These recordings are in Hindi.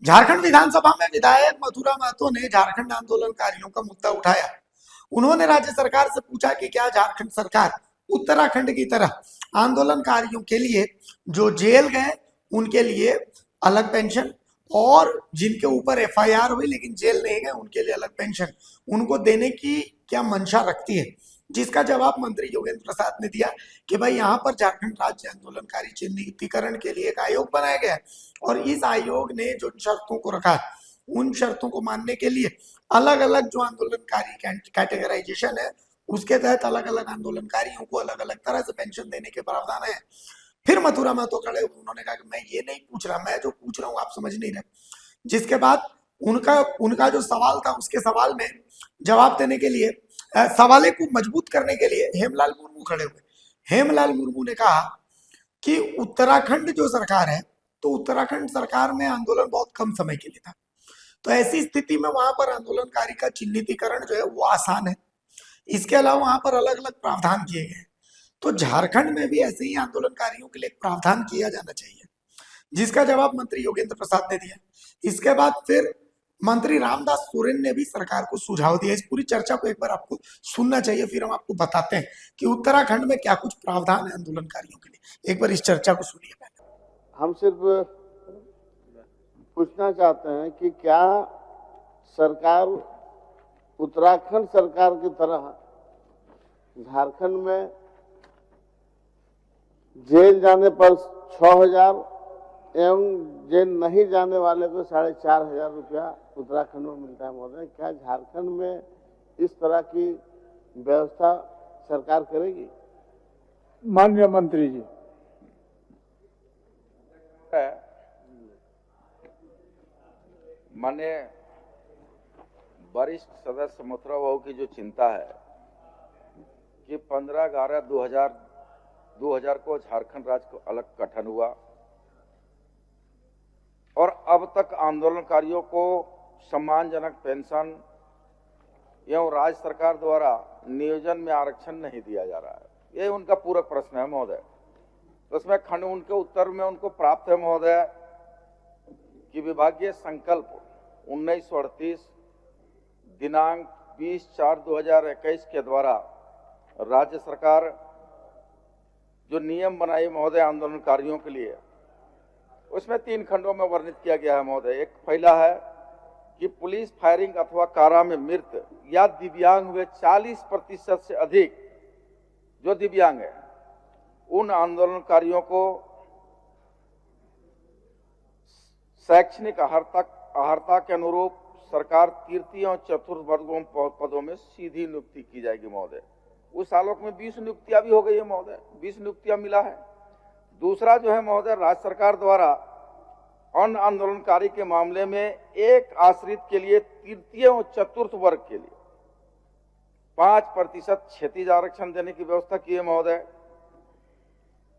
झारखंड विधानसभा में विधायक मथुरा महतो ने झारखंड आंदोलनकारियों का मुद्दा उठाया। उन्होंने राज्य सरकार से पूछा कि क्या झारखंड सरकार उत्तराखंड की तरह आंदोलनकारियों के लिए जो जेल गए उनके लिए अलग पेंशन, और जिनके ऊपर एफआईआर हुई लेकिन जेल नहीं गए उनके लिए अलग पेंशन उनको देने की क्या मंशा रखती है। जिसका जवाब मंत्री योगेंद्र प्रसाद ने दिया कि भाई यहाँ पर झारखंड राज्य आंदोलनकारी चिन्हितीकरण के लिए एक आयोग बनाया गया है और इस आयोग ने जो शर्तों को रखा है उन शर्तों को मानने के लिए अलग अलग जो आंदोलनकारी कैटेगराइजेशन है उसके तहत अलग अलग आंदोलनकारियों को अलग अलग तरह से पेंशन देने के प्रावधान है। फिर मथुरा महतो खड़े हुए उन्होंने कहा कि मैं ये नहीं पूछ रहा, मैं जो पूछ रहा हूँ आप समझ नहीं रहे। जिसके बाद उनका उनका जो सवाल था उसके सवाल में जवाब देने के लिए सवाले को मजबूत करने के लिए हेमलाल मुर्मू खड़े हुए। हेमलाल मुर्मू ने कहा कि उत्तराखंड जो सरकार है तो उत्तराखंड सरकार में आंदोलन बहुत कम समय के लिए था, तो ऐसी स्थिति में वहां पर आंदोलनकारी का चिन्हितीकरण जो है वो आसान है। इसके अलावा वहां पर अलग अलग प्रावधान किए गए हैं, तो झारखंड में भी ऐसे ही आंदोलनकारियों के लिए एक प्रावधान किया जाना चाहिए। जिसका जवाब मंत्री योगेंद्र प्रसाद ने दिया। इसके बाद फिर मंत्री रामदास सोरेन ने भी सरकार को सुझाव दिया। इस पूरी चर्चा को एक बार आपको सुनना चाहिए, फिर हम आपको बताते हैं कि उत्तराखंड में क्या कुछ प्रावधान है आंदोलनकारियों के लिए। एक बार इस चर्चा को सुनिए पहले। हम सिर्फ पूछना चाहते हैं कि क्या सरकार उत्तराखंड सरकार की तरह झारखंड में जेल जाने पर 6,000 एवं जेल नहीं जाने वाले को 4,500 रुपया उत्तराखंड में मिलता है महोदय, क्या झारखंड में इस तरह की व्यवस्था सरकार करेगी? माननीय मंत्री जी, माननीय वरिष्ठ सदस्य मथुरा बाबू की जो चिंता है कि 15/11/2000 को झारखंड राज्य को अलग गठन हुआ और अब तक आंदोलनकारियों को सम्मानजनक पेंशन एवं राज्य सरकार द्वारा नियोजन में आरक्षण नहीं दिया जा रहा है। ये उनका पूरक प्रश्न है महोदय। तो उसमें खंड उनके उत्तर में उनको प्राप्त है महोदय कि विभागीय संकल्प 1938 दिनांक 20/4/2021 के द्वारा राज्य सरकार जो नियम बनाई महोदय आंदोलनकारियों के लिए, उसमें 3 खंडों में वर्णित किया गया है महोदय। एक पहला है कि पुलिस फायरिंग अथवा कारा में मृत या दिव्यांग हुए 40% से अधिक जो दिव्यांग है उन आंदोलनकारियों को शैक्षणिक अर्हता के अनुरूप सरकार तृतीय और चतुर्थ वर्गों पदों में सीधी नियुक्ति की जाएगी महोदय। उस आलोक में 20 नियुक्तियां भी हो गई है महोदय, 20 नियुक्तियां मिला है। दूसरा जो है महोदय, राज्य सरकार द्वारा अन्य आंदोलनकारी के मामले में एक आश्रित के लिए तृतीय और चतुर्थ वर्ग के लिए 5% क्षैतिज आरक्षण देने की व्यवस्था की है महोदय,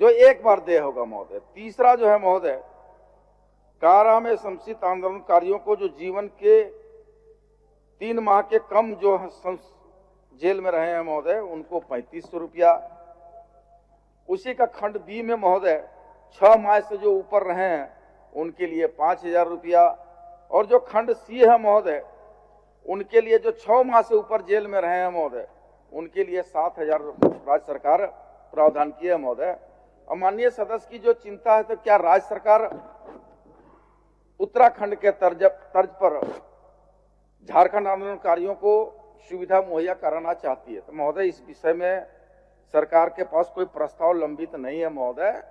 जो एक बार देय होगा महोदय। तीसरा जो है महोदय, कारा में संशित आंदोलनकारियों को जो जीवन के 3 माह के कम जो जेल में रहे हैं महोदय उनको 3500 रुपया। उसी का खंड बी में महोदय 6 माह से जो ऊपर रहे हैं उनके लिए 5,000 रुपया, और जो खंड सी है महोदय उनके लिए जो 6 माह से ऊपर जेल में रहे हैं महोदय उनके लिए 7,000 राज्य सरकार प्रावधान किए है महोदय। और माननीय सदस्य की जो चिंता है तो क्या राज्य सरकार उत्तराखंड के तर्ज पर झारखंड आंदोलनकारियों को सुविधा मुहैया कराना चाहती है? तो महोदय इस विषय में सरकार के पास कोई प्रस्ताव लंबित नहीं है महोदय।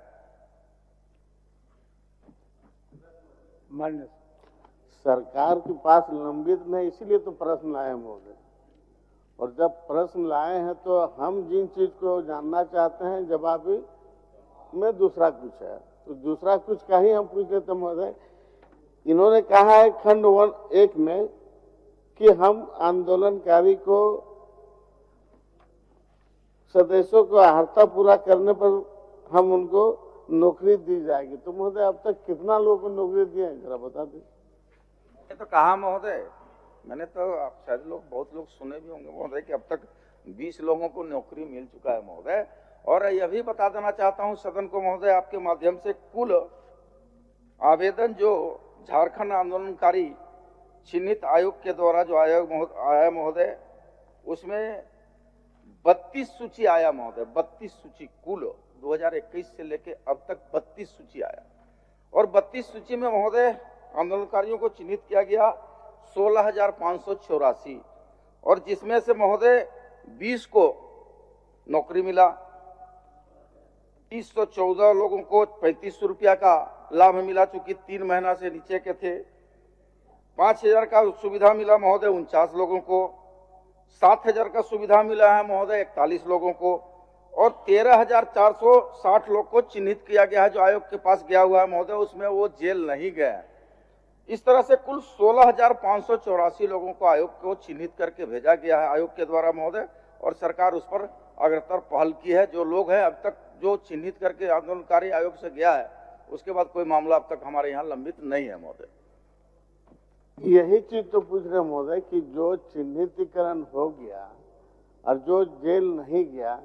मान्य सरकार के पास लंबित नहीं, इसीलिए तो प्रश्न लाए महोदय। और जब प्रश्न लाए हैं तो हम जिन चीज को जानना चाहते हैं जवाब में दूसरा कुछ है, तो दूसरा कुछ का ही हम पूछ लेते महोदय। इन्होंने कहा है खंड 1 में कि हम आंदोलनकारी को सदस्यों को अर्हता पूरा करने पर हम उनको नौकरी दी जाएगी। तो महोदय अब तक कितना लोगों को नौकरी दी है जरा बता दें। ये तो कहा महोदय, मैंने तो आप शायद बहुत लोग सुने भी होंगे महोदय कि अब तक 20 लोगों को नौकरी मिल चुका है महोदय। और यह भी बता देना चाहता हूं सदन को महोदय आपके माध्यम से, कुल आवेदन जो झारखंड आंदोलनकारी चिन्हित आयोग के द्वारा जो आयोग आया महोदय, उसमें 32 सूची आया महोदय, 32 सूची कुल 2021 से लेके अब तक 32 सूची आया। और 32 सूची में महोदय आंदोलनकारियों को चिन्हित किया गया 16,584, और जिसमें से महोदय 20 को नौकरी मिला, 314 लोगों को 3500 रुपया का लाभ मिला चूंकि 3 महीना से नीचे के थे, 5,000 का सुविधा मिला महोदय 49 लोगों को, 7,000 का सुविधा मिला है महोदय 41 लोगों को, और 13,460 लोग को चिन्हित किया गया है जो आयोग के पास गया हुआ है महोदय, उसमें वो जेल नहीं गए। इस तरह से कुल 16,584 लोगों को आयोग को चिन्हित करके भेजा गया है आयोग के द्वारा महोदय, और सरकार उस पर अग्रतर पहल की है। जो लोग हैं अब तक जो चिन्हित करके आंदोलनकारी आयोग से गया है, उसके बाद कोई मामला अब तक हमारे यहाँ लंबित नहीं है महोदय। यही चीज तो पूछ रहे महोदय कि जो चिन्हितीकरण हो गया और जो जेल नहीं गया,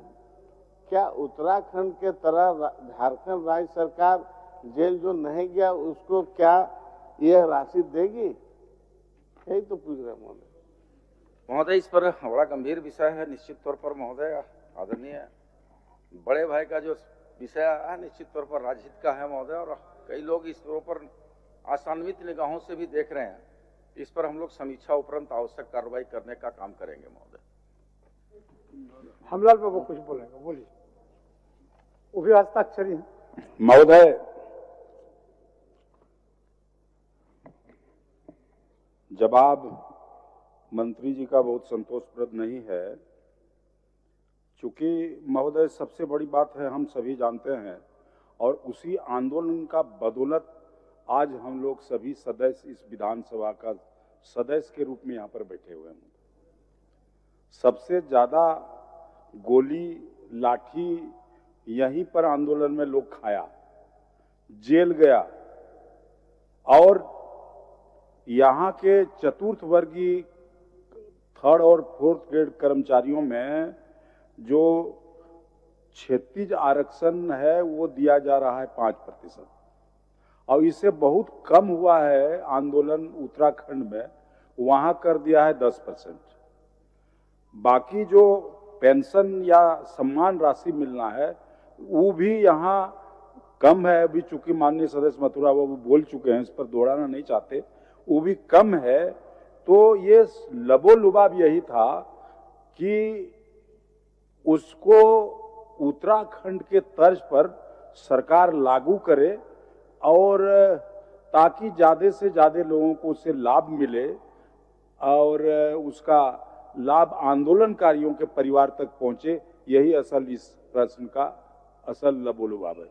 क्या उत्तराखंड के तरह झारखंड राज्य सरकार जेल जो नहीं गया उसको क्या यह राशि देगी? यही तो पूछ रहे महोदय, इस पर बड़ा गंभीर विषय है निश्चित तौर पर महोदय। आदरणीय बड़े भाई का जो विषय है निश्चित तौर पर राजहित का है महोदय, और कई लोग इस पर आशान्वित निगाहों से भी देख रहे हैं। इस पर हम लोग समीक्षा उपरांत आवश्यक कार्रवाई करने का काम करेंगे महोदय। हमलाल बाबू कुछ बोलेंगे, बोलिए। वो भी हस्ताक्षरी हैं महोदय। जवाब मंत्री जी का बहुत संतोषप्रद नहीं है, चूंकि महोदय सबसे बड़ी बात है हम सभी जानते हैं, और उसी आंदोलन का बदौलत आज हम लोग सभी सदस्य इस विधानसभा का सदस्य के रूप में यहाँ पर बैठे हुए हैं। सबसे ज्यादा गोली लाठी यहीं पर आंदोलन में लोग खाया, जेल गया, और यहाँ के चतुर्थ वर्गीय 3rd और 4th ग्रेड कर्मचारियों में जो क्षैतिज आरक्षण है वो दिया जा रहा है 5%, और इससे बहुत कम हुआ है आंदोलन उत्तराखंड में, वहां कर दिया है 10%। बाकी जो पेंशन या सम्मान राशि मिलना है वो भी यहाँ कम है। अभी चूंकि माननीय सदस्य मथुरा बाबू बोल चुके हैं, इस पर दोहराना नहीं चाहते, वो भी कम है। तो ये लबोलुबाब यही था कि उसको उत्तराखंड के तर्ज पर सरकार लागू करे, और ताकि ज्यादा से ज्यादा लोगों को उससे लाभ मिले, और उसका लाभ आंदोलनकारियों के परिवार तक पहुंचे। यही असल इस प्रश्न का असल लबोलुबाब है।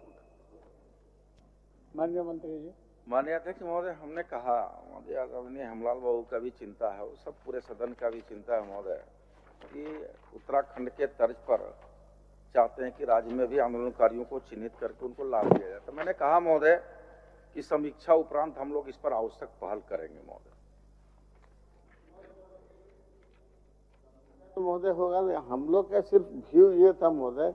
माननीय मंत्री जी। माननीय अध्यक्ष महोदय, हमने कहा महोदय, आदरणीय हमलाल बाबू का भी चिंता है, वो सब पूरे सदन का भी चिंता है महोदय, कि उत्तराखंड के तर्ज पर चाहते हैं कि राज्य में भी आंदोलनकारियों को चिन्हित करके उनको लाभ दिया जाए। तो मैंने कहा महोदय कि समीक्षा उपरांत हम लोग इस पर आवश्यक पहल करेंगे महोदय। महोदय होगा, हम लोग का सिर्फ व्यू ये था महोदय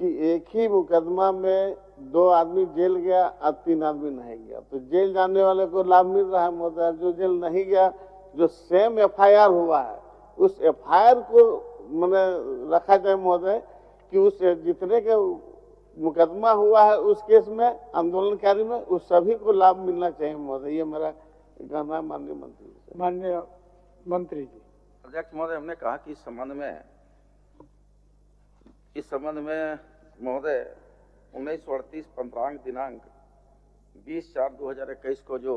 कि एक ही मुकदमा में 2 आदमी जेल गया और 3 आदमी नहीं गया, तो जेल जाने वाले को लाभ मिल रहा है महोदय। जो जेल नहीं गया, जो सेम FIR हुआ है, उस FIR को मैंने रखा जाए महोदय कि उस जितने के मुकदमा हुआ है उस केस में आंदोलनकारी में उस सभी को लाभ मिलना चाहिए महोदय। ये मेरा कहना है माननीय मंत्री जी। माननीय मंत्री जी। अध्यक्ष महोदय, हमने कहा कि इस संबंध में महोदय 1938 पंत्रांग दिनांक 20/4/2021 को जो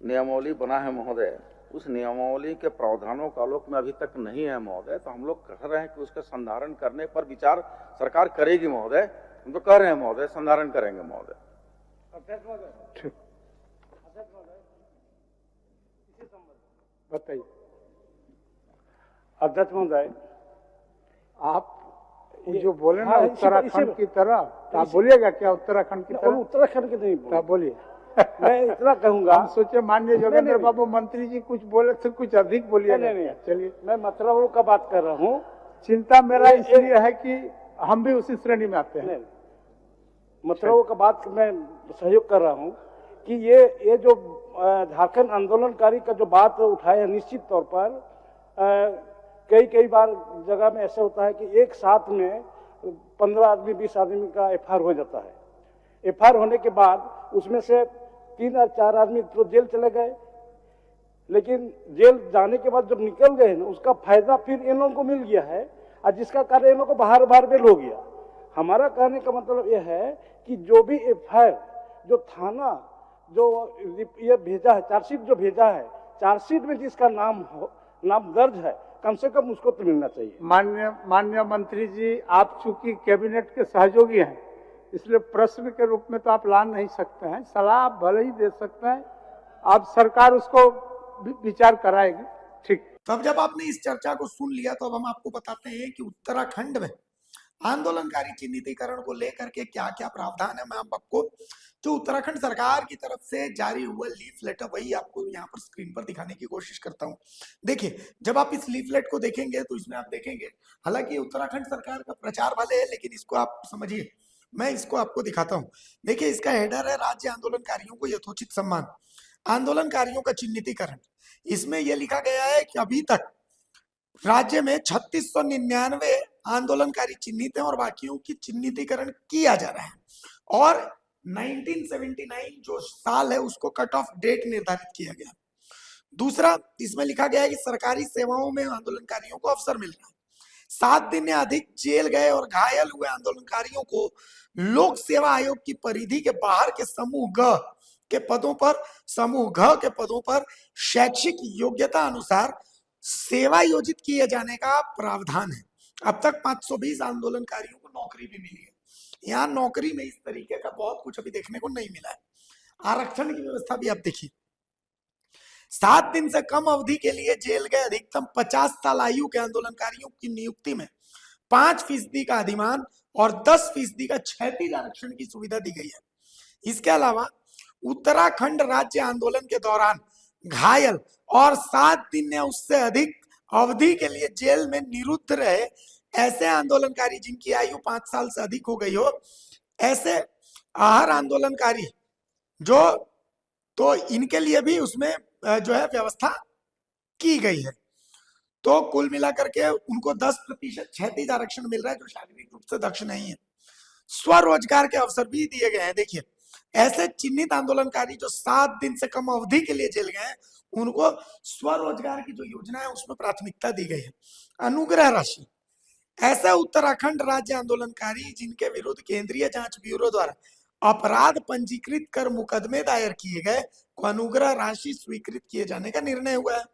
नियमावली बना है महोदय, उस नियमावली के प्रावधानों का आलोक में अभी तक नहीं है महोदय। तो हम लोग कह रहे हैं कि उसका संधारण करने पर विचार सरकार करेगी महोदय। हम तो कह रहे हैं महोदय, संधारण करेंगे महोदय। बताइए अध्यक्ष महोदय, आप जो बोले ना उत्तराखंड की तरह, तो आप बोलिएगा क्या उत्तराखंड की तरह? उत्तराखंड की नहीं तो आप बोलिए। मैं इतना कहूंगा, हम सोचे माननीय जोगेंद्र बाबू मंत्री जी कुछ बोले तो कुछ अधिक बोलिए। नहीं, चलिए, मैं मतलब का बात कर रहा हूँ। चिंता मेरा इसलिए है कि हम भी उसी श्रेणी में आते हैं। मतलब का बात मैं सहयोग कर रहा हूँ कि ये जो झारखंड आंदोलनकारी का जो बात उठाया, निश्चित तौर पर कई बार जगह में ऐसा होता है कि एक साथ में 15 आदमी 20 आदमी का एफआईआर हो जाता है। एफआईआर होने के बाद उसमें से 3 या 4 आदमी तो जेल चले गए, लेकिन जेल जाने के बाद जब निकल गए ना, उसका फायदा फिर इन लोगों को मिल गया है, और जिसका कारण इन लोगों को बाहर बेल हो गया। हमारा कहने का मतलब यह है कि जो भी एफआईआर जो थाना जो ये भेजा है, चार्जशीट जो भेजा है, चार्जशीट में जिसका नाम दर्ज है, कम से कम उसको तो मिलना चाहिए। माननीय मंत्री जी, आप चूंकि कैबिनेट के सहयोगी हैं, इसलिए प्रश्न के रूप में तो आप ला नहीं सकते हैं, सलाह आप भले ही दे सकते हैं, आप सरकार उसको विचार कराएगी। ठीक। तो अब जब आपने इस चर्चा को सुन लिया तो अब हम आपको बताते हैं कि उत्तराखंड में आंदोलनकारी चिन्हितीकरण को लेकर के क्या क्या प्रावधान है। मैं आपको जो उत्तराखंड सरकार की तरफ से जारी हुआ लीफलेट है वही आपको यहाँ पर स्क्रीन पर दिखाने की कोशिश करता हूँ। देखिए, जब आप इस लीफलेट को देखेंगे तो इसमें आप देखेंगे, हालांकि उत्तराखंड सरकार का प्रचार वाले है, लेकिन इसको आप समझिए, मैं इसको आपको दिखाता हूँ। देखिए, इसका हेडर है राज्य आंदोलनकारियों को यथोचित सम्मान, आंदोलनकारियों का चिन्हितीकरण। इसमें यह लिखा गया है कि अभी तक राज्य में 3699 आंदोलनकारी चिन्हित हैं और बाकियों की चिन्हितीकरण किया जा रहा है, और 1979 जो साल है उसको कट ऑफ डेट निर्धारित किया गया। दूसरा, इसमें लिखा गया है कि सरकारी सेवाओं में आंदोलनकारियों को अवसर मिल रहा है। 7 दिन या अधिक जेल गए और घायल हुए आंदोलनकारियों को लोक सेवा आयोग की परिधि के बाहर के समूह घ के पदों पर शैक्षिक योग्यता अनुसार सेवा योजित किए जाने का प्रावधान है। अब तक 520 आंदोलनकारियों को नौकरी भी मिली है। यहाँ नौकरी में इस तरीके का बहुत कुछ अभी देखने को नहीं मिला है। आरक्षण की व्यवस्था भी आप देखिए, 7 दिन से कम अवधि के लिए जेल गए अधिकतम 50 साल आयु के आंदोलनकारियों की नियुक्ति में 5% का अधिमान और 10% का क्षैतिज आरक्षण की सुविधा दी गई है। इसके अलावा उत्तराखंड राज्य आंदोलन के दौरान घायल और 7 दिन या उससे अधिक अवधि के लिए जेल में निरुद्ध रहे ऐसे आंदोलनकारी जिनकी आयु 5 साल से अधिक हो गई हो, ऐसे आहर आंदोलनकारी जो, तो इनके लिए भी उसमें जो है व्यवस्था की गई है। तो कुल मिलाकर के उनको 10% क्षैतिज आरक्षण मिल रहा है जो शारीरिक रूप से दक्ष नहीं है। स्वरोजगार के अवसर भी दिए गए हैं। देखिए, ऐसे चिन्हित आंदोलनकारी जो 7 दिन से कम अवधि के लिए जेल गए हैं, उनको स्वरोजगार की जो योजना है उसमें प्राथमिकता दी गई है। अनुग्रह राशि, ऐसे उत्तराखंड राज्य आंदोलनकारी जिनके विरुद्ध केंद्रीय जांच ब्यूरो द्वारा अपराध पंजीकृत कर मुकदमे दायर किए गए को अनुग्रह राशि स्वीकृत किए जाने का निर्णय हुआ है।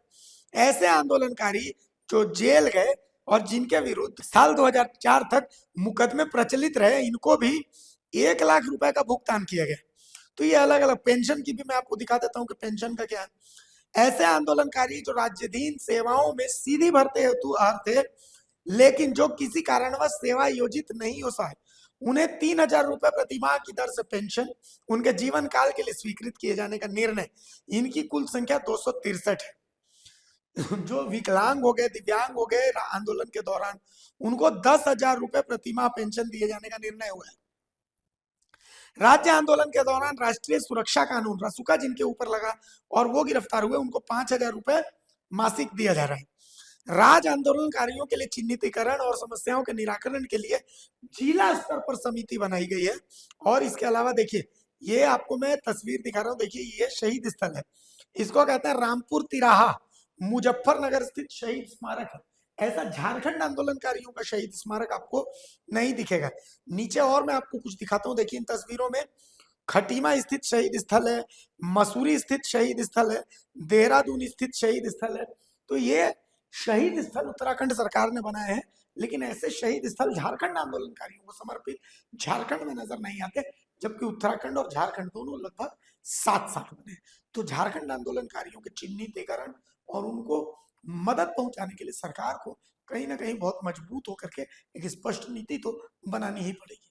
ऐसे आंदोलनकारी जो जेल गए और जिनके विरुद्ध साल 2004 तक मुकदमे प्रचलित रहे, इनको भी 1 लाख रुपए का भुगतान किया गया। तो ये अलग अलग पेंशन की भी मैं आपको दिखा देता हूं कि पेंशन का क्या है। ऐसे आंदोलनकारी जो राज्याधीन सेवाओं में सीधी भर्ती हेतु अर्ह थे, लेकिन जो किसी कारणवश सेवा योजित नहीं हो पाए, उन्हें 3000 रुपए प्रति माह की दर से पेंशन उनके जीवन काल के लिए स्वीकृत किए जाने का निर्णय। इनकी कुल संख्या 263 है। जो विकलांग हो गए, दिव्यांग हो गए आंदोलन के दौरान, उनको 10,000 रुपए प्रति माह पेंशन दिए जाने का निर्णय हुआ है। राज्य आंदोलन के दौरान राष्ट्रीय सुरक्षा कानून रसूका जिनके ऊपर लगा और वो गिरफ्तार हुए, उनको 5,000 रुपए मासिक दिया जा रहा है। राज्य आंदोलनकारियों के लिए चिन्हितीकरण और समस्याओं के निराकरण के लिए जिला स्तर पर समिति बनाई गई है। और इसके अलावा देखिए, ये आपको मैं तस्वीर दिखा रहा हूँ, देखिए ये शहीद स्थल है, इसको कहते हैं रामपुर तिराहा, मुजफ्फरनगर स्थित शहीद स्मारक है। ऐसा झारखंड आंदोलनकारियों का शहीद स्मारक आपको नहीं दिखेगा। नीचे और मैं आपको कुछ दिखाता हूँ, देखिए इन तस्वीरों में खटीमा स्थित शहीद स्थल है, मसूरी स्थित शहीद स्थल है, देहरादून स्थित शहीद स्थल है। तो ये शहीद स्थल उत्तराखंड सरकार ने बनाए हैं, लेकिन ऐसे शहीद स्थल झारखंड आंदोलनकारियों को समर्पित झारखंड में नजर नहीं आते, जबकि उत्तराखंड और झारखंड दोनों लगभग साथ साथ बने। तो झारखंड आंदोलनकारियों के चिन्हितीकरण और उनको मदद पहुंचाने के लिए सरकार को कहीं ना कहीं बहुत मजबूत होकर के एक स्पष्ट नीति तो बनानी ही पड़ेगी।